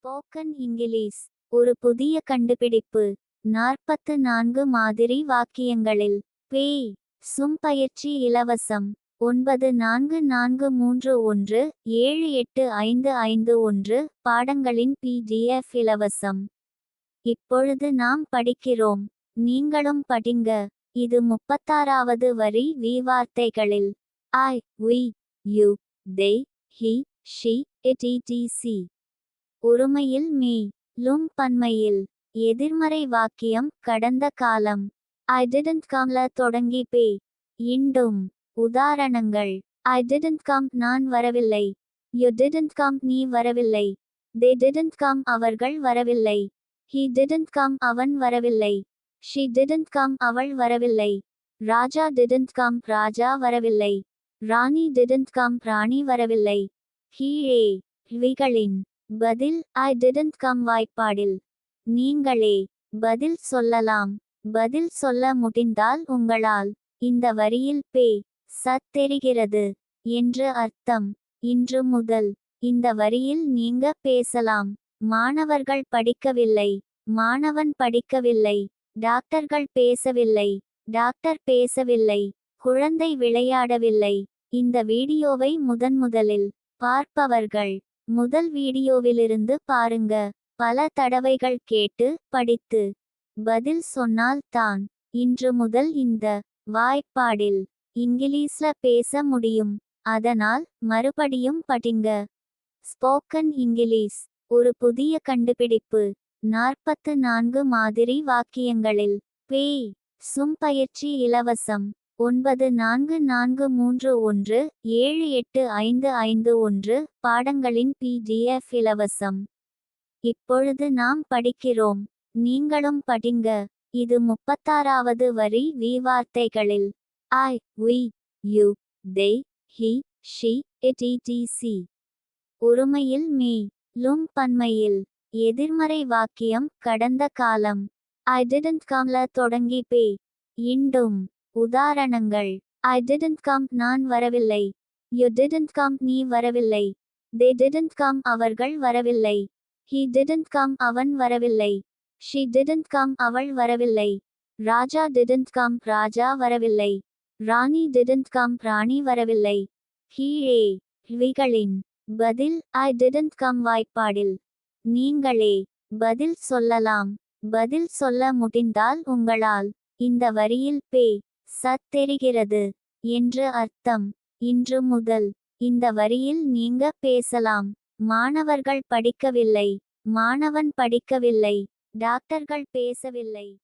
Spoken English ஒரு புதிய கண்டுபிடிப்பு. 44 மாதிரி வாக்கியங்களில் பே சும் பயிற்சி இலவசம். 9443178551 பாடங்களின் PDF இலவசம். இப்பொழுது நாம் படிக்கிறோம். நீங்களும் படிங்க. இது 36வது வரி. வார்த்தைகளில் I, we, you, they, he, she, it etc. ஒருமையில் me, லும் பன்மையில். எதிர்மறை வாக்கியம் கடந்த காலம். I didn't come ல தொடங்கி பே இண்டும். உதாரணங்கள் I didn't come நான் வரவில்லை. You didn't come நீ வரவில்லை. They didn't come அவர்கள் வரவில்லை. He didn't come அவன் வரவில்லை. She didn't come அவள் வரவில்லை. ராஜா didn't come ராஜா வரவில்லை. ராணி didn't come ராணி வரவில்லை. கீழே விகளின் பதில் I didn't come வாய்ப்பாடில் நீங்களே பதில் சொல்லலாம். பதில் சொல்ல முடிந்தால் உங்களால். இந்த வரியில் பே தெரிகிறது என்று அர்த்தம். இன்று முதல் இந்த வரியில் நீங்க பேசலாம். மாணவர்கள் படிக்கவில்லை. மாணவன் படிக்கவில்லை. டாக்டர்கள் பேசவில்லை. டாக்டர் பேசவில்லை. குழந்தை விளையாடவில்லை. இந்த வீடியோவை முதன்முதலில் பார்ப்பவர்கள் முதல் வீடியோவிலிருந்து பாருங்க. பல தடவைகள் கேட்டு படித்து பதில் சொன்னால் தான் இன்று முதல் இந்த வாய்ப்பாடில் இங்கிலீஷ்ல பேச முடியும். அதனால் மறுபடியும் படிங்க. ஸ்போக்கன் இங்கிலீஷ் ஒரு புதிய கண்டுபிடிப்பு. 44 மாதிரி வாக்கியங்களில் பே சும் பயிற்சி இலவசம். 9443178551 பாடங்களின் PDF இலவசம். இப்பொழுது நாம் படிக்கிறோம். நீங்களும் படிங்க. இது 36வது வரி. வார்த்தைகளில் I, we, you, they, he, she, it etc. ஒருமையில் me, லும் பன்மையில். எதிர்மறை வாக்கியம் கடந்த காலம். I didn't come ல தொடங்கி பே இண்டும். உதாரணங்கள் I didn't come நான் வரவில்லை. You didn't come நீ வரவில்லை. They didn't come அவர்கள் வரவில்லை. He didn't come அவன் வரவில்லை. She didn't come அவள் வரவில்லை. ராஜா didn't come ராஜா வரவில்லை. ராணி didn't come ராணி வரவில்லை. கீழே விகளின் பதில் I didn't come வாய்ப்பாடில் நீங்களே பதில் சொல்லலாம். பதில் சொல்ல முடிந்தால் உங்களால். இந்த வரியில் பே தெரிகிறது என்று அர்த்தம். இன்று முதல் இந்த வரியில் நீங்க பேசலாம். மாணவர்கள் படிக்கவில்லை. மாணவன் படிக்கவில்லை. டாக்டர்கள் பேசவில்லை.